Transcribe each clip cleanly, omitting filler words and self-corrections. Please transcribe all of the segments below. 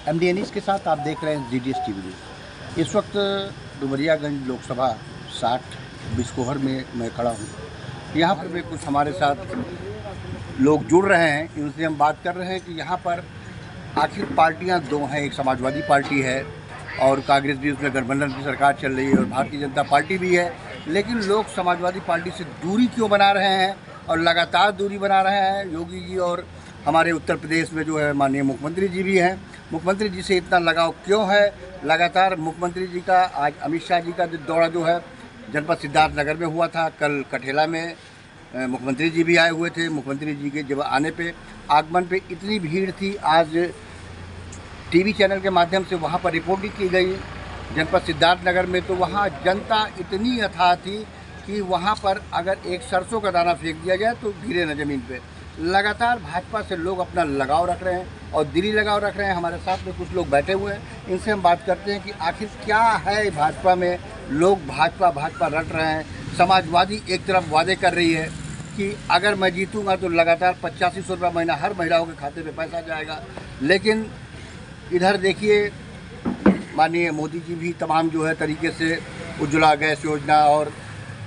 MD Anees के साथ आप देख रहे हैं GDS टीवी न्यूज़। इस वक्त डुमरियागंज लोकसभा 60 बिस्कोहर में मैं खड़ा हूँ। यहाँ पर भी कुछ हमारे साथ लोग जुड़ रहे हैं, इनसे हम बात कर रहे हैं कि यहाँ पर आखिर पार्टियाँ दो हैं, एक समाजवादी पार्टी है और कांग्रेस भी, उसमें गठबंधन की सरकार चल रही है, और भारतीय जनता पार्टी भी है। लेकिन लोग समाजवादी पार्टी से दूरी क्यों बना रहे हैं और लगातार दूरी बना रहे हैं? योगी जी और हमारे उत्तर प्रदेश में जो है माननीय मुख्यमंत्री जी भी हैं, मुख्यमंत्री जी से इतना लगाव क्यों है? लगातार मुख्यमंत्री जी का, आज अमित शाह जी का दौरा जो है जनपद सिद्धार्थनगर में हुआ था, कल कठेला में मुख्यमंत्री जी भी आए हुए थे। मुख्यमंत्री जी के जब आने पे, आगमन पे इतनी भीड़ थी, आज टीवी चैनल के माध्यम से वहाँ पर रिपोर्टिंग की गई जनपद सिद्धार्थनगर में, तो वहाँ जनता इतनी अथाह थी कि वहाँ पर अगर एक सरसों का दाना फेंक दिया जाए तो गिरे न ज़मीन पे। लगातार भाजपा से लोग अपना लगाव रख रहे हैं और दिली लगाव रख रहे हैं। हमारे साथ में कुछ लोग बैठे हुए हैं, इनसे हम बात करते हैं कि आखिर क्या है भाजपा में। लोग भाजपा रट रहे हैं। समाजवादी एक तरफ वादे कर रही है कि अगर मैं जीतूंगा तो लगातार 8500 रुपये महीना हर महिलाओं के खाते में पैसा जाएगा, लेकिन इधर देखिए माननीय मोदी जी भी तमाम जो है तरीके से उज्ज्वला गैस योजना और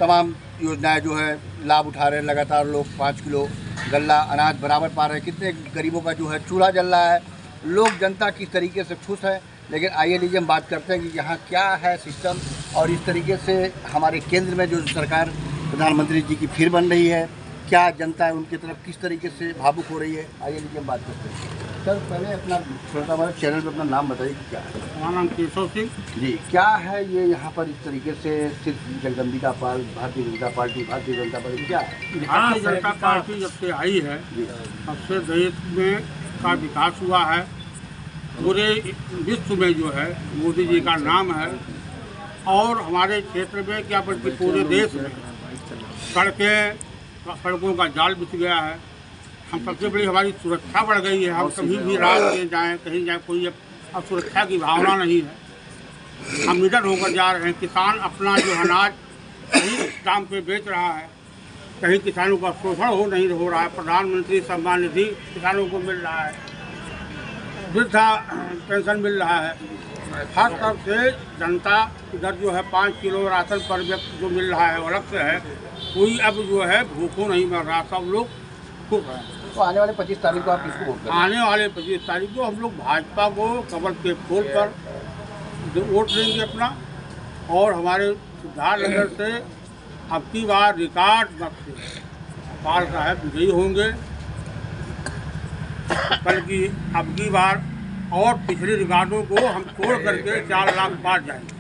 तमाम योजनाएं जो है लाभ उठा रहे हैं। लगातार लोग 5 किलो गल्ला अनाज बराबर पा रहे हैं। कितने गरीबों का जो है चूल्हा जल रहा है। लोग जनता किस तरीके से खुश है। लेकिन आइए लीजिए हम बात करते हैं कि यहाँ क्या है सिस्टम, और इस तरीके से हमारे केंद्र में जो सरकार प्रधानमंत्री जी की फिर बन रही है, क्या जनता है उनकी तरफ किस तरीके से भावुक हो रही है। आइए लीजिए हम बात करते हैं। सर पहले अपना छोटा हमारे चैनल पर अपना नाम बताइए कि क्या है। हमारा नाम केशव सिंह जी, क्या है ये यहाँ पर इस तरीके से सिर्फ जगदम्बिका पाल, भारतीय जनता पार्टी क्या है? भारतीय जनता पार्टी जब से आई है तब से देश में का विकास हुआ है। पूरे विश्व में जो है मोदी जी का नाम है, और हमारे क्षेत्र में क्या बल्कि पूरे देश में सड़कों का जाल बिछ गया है। हम सबसे बड़ी हमारी सुरक्षा बढ़ गई है। हम कभी भी रात में जाएँ, कहीं जाए, कोई अब सुरक्षा की भावना नहीं है। हम निडर होकर जा रहे हैं। किसान अपना जो अनाज सही दाम पे बेच रहा है, कहीं किसानों का शोषण नहीं हो रहा है। प्रधानमंत्री सम्मान निधि किसानों को मिल रहा है, वृद्धा पेंशन मिल रहा है। हर तरफ से जनता इधर जो है 5 किलो राशन पर व्यक्ति जो मिल रहा है वो अलग से है। कोई अब जो है भूखों नहीं मर रहा, सब लोग खुश हैं। तो आने वाले 25 तारीख को आप किसको वोट करेंगे? आने वाले 25 तारीख को हम लोग भाजपा को कमल के फूल पर वोट देंगे अपना, और हमारे सिद्धार्थनगर से अब की बार रिकॉर्ड मत से पाल साहब विजयी होंगे, बल्कि अब की बार और पिछले रिकॉर्डों को हम तोड़ करके 4 लाख पार जाएंगे।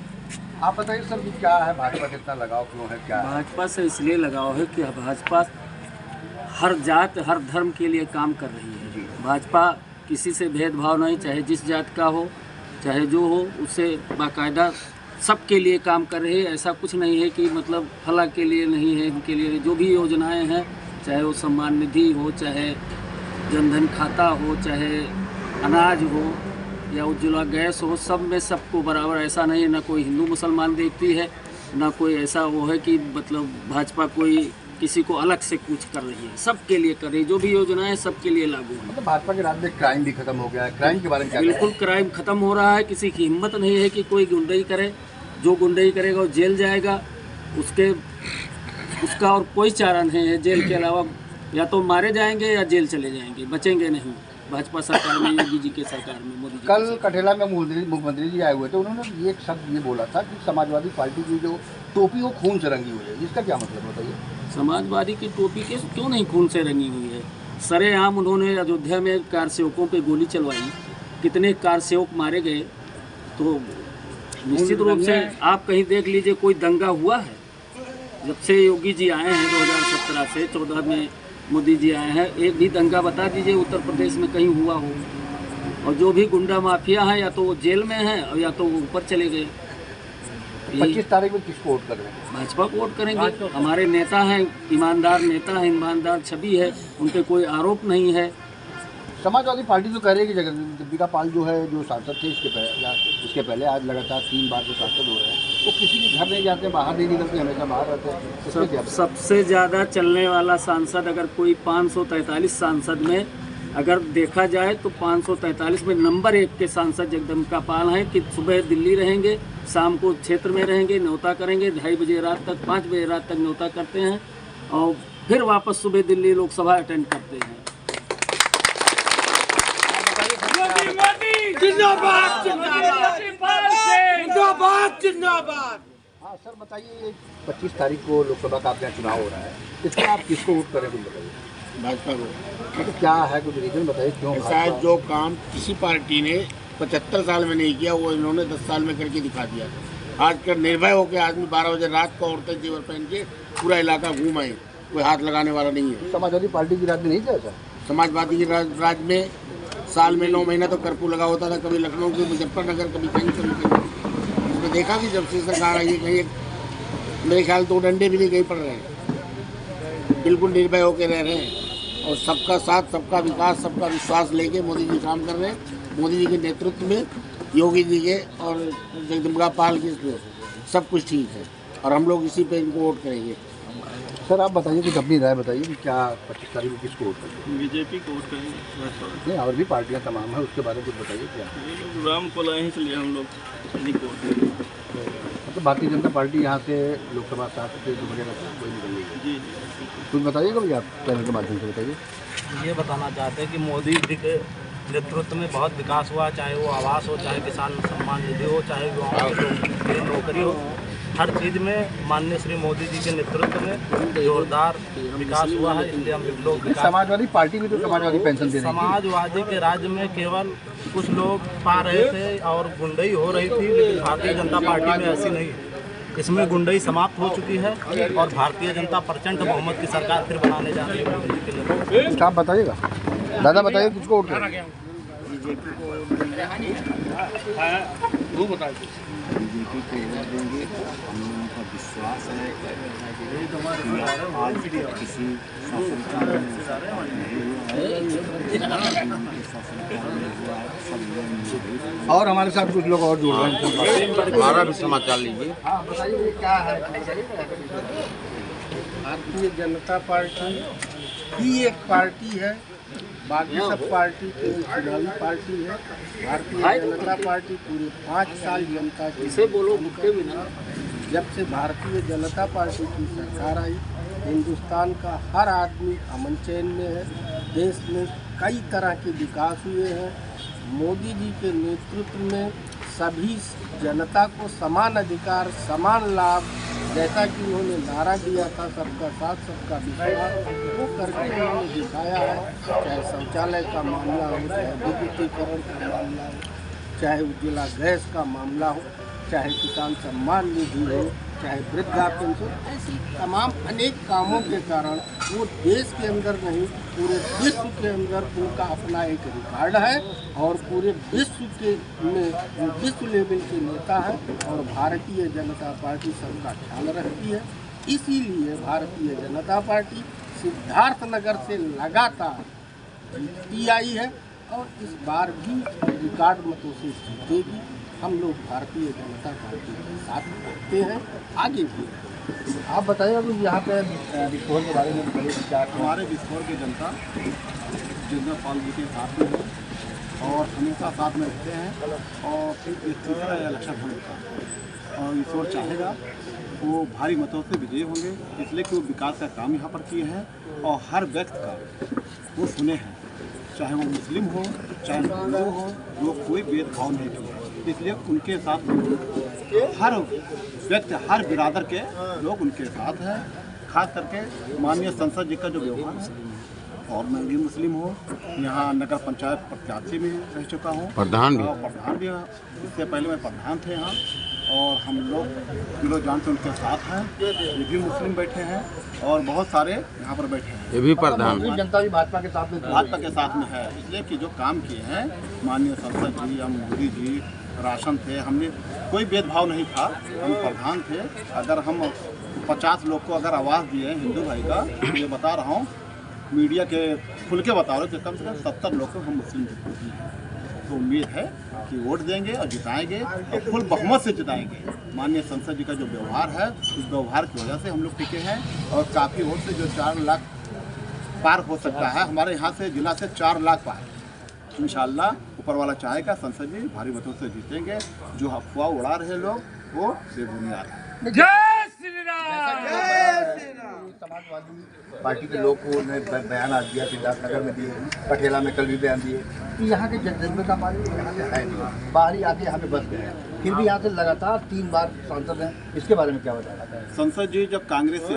आप बताइए सर कि क्या है भाजपा से इतना लगाव क्यों है? क्या है भाजपा से इसलिए लगाव है कि भाजपा हर जात हर धर्म के लिए काम कर रही है। भाजपा किसी से भेदभाव नहीं, चाहे जिस जात का हो, चाहे जो हो, उससे बाकायदा सबके लिए काम कर रही है। ऐसा कुछ नहीं है कि मतलब फला के लिए नहीं है, इनके लिए। जो भी योजनाएं हैं, चाहे वो सम्मान निधि हो, चाहे जनधन खाता हो, चाहे अनाज हो या उज्ज्वला गैस हो, सब में सबको बराबर। ऐसा नहीं है, ना कोई हिंदू मुसलमान देखती है, ना कोई ऐसा वो है कि मतलब भाजपा कोई किसी को अलग से कुछ कर रही है। सबके लिए कर रही है। जो भी योजनाएं सबके लिए लागू है। मतलब भाजपा के राज्य में क्राइम भी खत्म हो गया है। क्राइम के बारे में क्या? बिल्कुल क्राइम खत्म हो रहा है। किसी की हिम्मत नहीं है कि कोई गुंडई करे। जो गुंडई करेगा वो जेल जाएगा। उसका और कोई चारा नहीं है। जेल के अलावा या तो मारे जाएंगे या जेल चले जाएंगे, बचेंगे नहीं। भाजपा सरकार में, योगी जी के सरकार में, मोदी जी। कल कठेला में मुख्यमंत्री जी आए हुए थे, उन्होंने एक शब्द ये बोला था कि समाजवादी पार्टी की जो टोपी वो खून से रंगी हुई है। इसका क्या मतलब बताइए? समाजवादी की टोपी के क्यों नहीं खून से रंगी हुई है? सरेआम उन्होंने अयोध्या में कार सेवकों पे गोली चलवाई, कितने कार सेवक मारे गए। तो निश्चित रूप से आप कहीं देख लीजिए, कोई दंगा हुआ है? जब से योगी जी आए हैं 2017 से 14 में मोदी जी आए हैं, एक भी दंगा बता दीजिए उत्तर प्रदेश में कहीं हुआ हो। और जो भी गुंडा माफिया हैं, या तो वो जेल में हैं और या तो वो ऊपर चले गए। 25 तारीख में किसको वोट कर रहे हैं? भाजपा को वोट करेंगे। हमारे नेता हैं, ईमानदार नेता हैं, ईमानदार छवि है, उन पर कोई आरोप नहीं है। समाजवादी पार्टी तो कह रही है कि जगदम्बिका पाल जो है, जो सांसद थे इसके पहले आज लगातार 3 बार जो सांसद हो रहे हैं, वो किसी के घर नहीं जाते, बाहर नहीं निकलते, हमेशा बाहर रहते हैं। सबसे ज़्यादा चलने वाला सांसद अगर कोई 543 सांसद में अगर देखा जाए तो 543 में नंबर 1 के सांसद जगदम्बिका पाल हैं कि सुबह दिल्ली रहेंगे, शाम को क्षेत्र में रहेंगे, न्योता करेंगे, 2:30 बजे रात तक 5 बजे रात तक न्योता करते हैं और फिर वापस सुबह दिल्ली लोकसभा अटेंड करते हैं। जिंदाबाद जिंदाबाद जिंदाबाद जिंदाबाद। हाँ सर बताइए, 25 तारीख को लोकसभा का अपना चुनाव हो रहा है, इसमें आप किसको वोट करें कुछ बताइए। भाजपा को। मतलब क्या है, कुछ रीजन बताइए क्यों? शायद जो काम किसी पार्टी ने 75 साल में नहीं किया वो इन्होंने 10 साल में करके दिखा दिया। आजकल निर्भय होकर आदमी 12 बजे रात को औरतें जेवर पहन के पूरा इलाका घूम आए, कोई हाथ लगाने वाला नहीं है। समाजवादी पार्टी की राज में नहीं था ऐसा? समाजवादी की राज में साल में 9 महीना तो कर्फ्यू लगा होता था, कभी लखनऊ के मुजफ्फरनगर, कभी कहीं कहीं। उसमें देखा भी जब से सरकार आई है कहीं मेरे ख्याल 2 डंडे भी नहीं कहीं पड़ रहे हैं, बिल्कुल निर्भय होकर रह रहे हैं और सबका साथ, सबका विकास, सबका विश्वास लेके मोदी जी काम कर रहे हैं। मोदी जी के नेतृत्व में, योगी जी के और जगदम्बिका पाल के सब कुछ ठीक है और हम लोग इसी पे इनको वोट करेंगे। सर आप बताइए कुछ अपनी राय बताइए कि क्या 25 तारीख को किसको वोट करेंगे? बीजेपी को वोट करेंगे। नहीं, और भी पार्टियां तमाम है, उसके बारे में कुछ बताइए क्या? राम को लाए हैं इसलिए हम लोग इन्हीं को वोट करेंगे। मतलब भारतीय जनता पार्टी यहाँ से लोकसभा सांसद वगैरह कोई निकल रही है? जी कुछ बताइएगा भैया, आप चैनल के माध्यम से बताइए। ये बताना चाहते हैं कि मोदी जी के नेतृत्व में बहुत विकास हुआ, चाहे वो आवास हो, चाहे किसान सम्मान निधि हो, चाहे युवाओं की नौकरी हो, हर चीज़ में माननीय श्री मोदी जी के नेतृत्व में जोरदार विकास हुआ है। इसलिए हम लोग समाजवादी पार्टी भी तो समाजवादी पेंशन दे रही है। समाजवादी के राज्य में केवल कुछ लोग पा रहे थे और गुंडई हो रही थी, लेकिन भारतीय जनता पार्टी में ऐसी नहीं है। इसमें गुंडई समाप्त हो चुकी है और भारतीय जनता प्रचंड बहुमत की सरकार फिर बनाने जा रही है मोदी जी के नेतृत्व। आप बताइएगा, दादा बताइए किसको वोट करेंगे? बीजेपी को वोट देंगे, वो बताइए। बीजेपी को वोट देंगे, हम लोगों का विश्वास है आज किसी और हमारे साथ कुछ लोग और जुड़ रहे हैं, हमारा भी समाचार लीजिए। हाँ बताइए क्या है? भारतीय जनता पार्टी ही एक पार्टी है, बाकी सब पार्टी केवल चुनावी पार्टी है। भारतीय जनता पार्टी पूरे 5 साल जनता की इसे बोलो मुक्के भी ना। जब से भारतीय जनता पार्टी की सरकार आई, हिंदुस्तान का हर आदमी अमन चैन में है। देश में कई तरह के विकास हुए हैं। मोदी जी के नेतृत्व में सभी जनता को समान अधिकार, समान लाभ, जैसा कि उन्होंने नारा दिया था सबका साथ सबका विश्वास, वो करके उन्होंने दिखाया है। चाहे शौचालय का मामला हो, चाहे विद्युतीकरण का मामला हो, चाहे उज्ज्वला गैस का मामला हो, चाहे किसान सम्मान निधि हो, चाहे वृद्धा पेंशन, ऐसी तमाम अनेक कामों के कारण वो देश के अंदर नहीं पूरे विश्व के अंदर उनका अपना एक रिकॉर्ड है और पूरे विश्व के में विश्व लेवल के नेता है और भारतीय जनता पार्टी सबका ख्याल रखती है। इसीलिए भारतीय जनता पार्टी सिद्धार्थनगर से लगातार जीतती आई है और इस बार भी रिकॉर्ड मतों से जीतेगी। हम लोग भारतीय जनता पार्टी के साथ रहते हैं, आगे भी। आप बताइए कि यहाँ पे विस्फोट के बारे में बताइए क्या? हमारे विस्फोट की जनता जगदम्बिका पाल जी के साथ में है और हमेशा साथ में रहते हैं और फिर एक तीसरा इलेक्शन होगा और ईश्वर चाहेगा वो भारी मतों से विजयी होंगे, इसलिए कि वो विकास का काम यहाँ पर किए हैं और हर व्यक्ति का वो सुने हैं, चाहे वो मुस्लिम हो चाहे हिंदू हो, वो कोई भेदभाव नहीं किया। इसलिए उनके साथ हर व्यक्ति, हर बिरादर के लोग उनके साथ हैं। खास करके माननीय संसद जी का जो व्यवहार है, और मैं भी मुस्लिम हूँ, यहाँ नगर पंचायत प्रत्याशी में रह चुका हूँ, प्रधान भी हूँ। इससे पहले मैं प्रधान थे यहाँ और हम लोग जान से उनके साथ हैं। ये भी मुस्लिम बैठे हैं और बहुत सारे यहाँ पर बैठे हैं। ये भी प्रधान जनता भी भाजपा के साथ में है, इसलिए कि जो काम किए हैं माननीय संसद जी या मोदी जी, राशन थे, हमने कोई भेदभाव नहीं था, हम प्रधान थे। अगर हम 50 लोग को अगर आवाज़ दिए हिंदू भाई का, ये बता रहा हूँ, मीडिया के खुल के बता रहा हूँ कि कम से कम 70 लोग को हम मुस्लिम दिए हैं। तो उम्मीद है कि वोट देंगे और जिताएंगे और फुल बहुमत से जिताएंगे। माननीय संसद जी का जो व्यवहार है, उस व्यवहार की वजह से हम लोग टिके हैं और काफ़ी वोट से जो 4 लाख पार हो सकता है। हमारे यहाँ से जिला से 4 लाख पार इंशाअल्लाह ऊपर वाला चाहेगा। संसद जी भारी मतों से जीतेंगे। जो अफवाह उड़ा रहे लोग वो बेबुनियाद है। समाजवादी पार्टी के लोग को उन्होंने बयान आज दिया, सिद्धार्थनगर में दिए, पटेला में कल भी बयान दिए कि यहाँ के जनता का हमारे यहाँ से है नहीं, बाहरी आके यहाँ पे बस गए हैं, फिर भी यहाँ से लगातार 3 बार सांसद हैं। इसके बारे में क्या बताया? संसद जी जब कांग्रेस से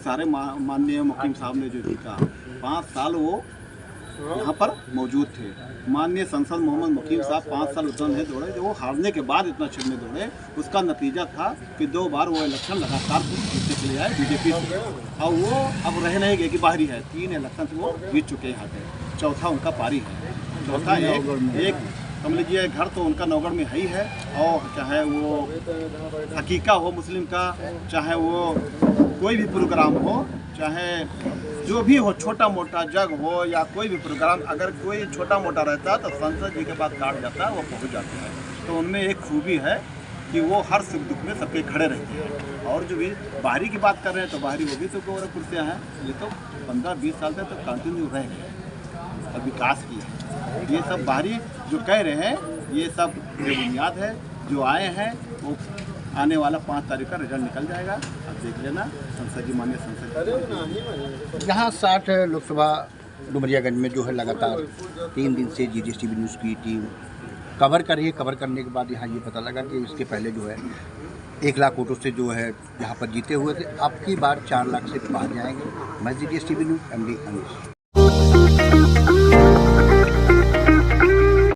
हारे माननीय मुकीम साहब ने जो जीता, 5 साल वो यहाँ पर मौजूद थे। माननीय सांसद मोहम्मद मुकीम साहब 5 साल उतना नहीं दौड़े, जो वो हारने के बाद इतना छिड़ने दौड़े। उसका नतीजा था कि 2 बार वो इलेक्शन लगातार जीतते चले आए बीजेपी से, और वो अब रह नहीं गए कि बाहरी है। 3 इलेक्शन से वो जीत चुके यहाँ पे, चौथा उनका पारी है। चौथा एक समझ लीजिए घर तो उनका नौगढ़ में ही है, और चाहे वो हकीका हो मुस्लिम का, चाहे वो कोई भी प्रोग्राम हो, चाहे जो भी हो, छोटा मोटा जग हो या कोई भी प्रोग्राम, अगर कोई छोटा मोटा रहता है तो संसद जी के पास कार्ड जाता है, वो पहुंच जाते हैं। तो उनमें एक खूबी है कि वो हर सुख दुख में सबके खड़े रहते हैं। और जो भी बाहरी की बात कर रहे हैं तो बाहरी वो भी तो गोरखपुर हैं, ये तो 15-20 साल से तो कंटिन्यू रह गए और विकास की है। ये सब बाहरी जो कह रहे हैं ये सब बेबुनियाद है। जो आए हैं वो आने वाला 5 तारीख का रिजल्ट निकल जाएगा, आप देख लेना। संसद जी माननीय संसद जी यहाँ 60 लोकसभा डुमरियागंज में जो है लगातार 3 दिन से GDS-TV न्यूज़ की टीम कवर कर रही है। कवर करने के बाद यहाँ ये पता लगा कि इसके पहले जो है 1 लाख वोटों से जो है यहाँ पर जीते हुए थे, अब की बार 4 लाख से पार जाएंगे। मैं GDS-TV न्यूज़ MD अनिश।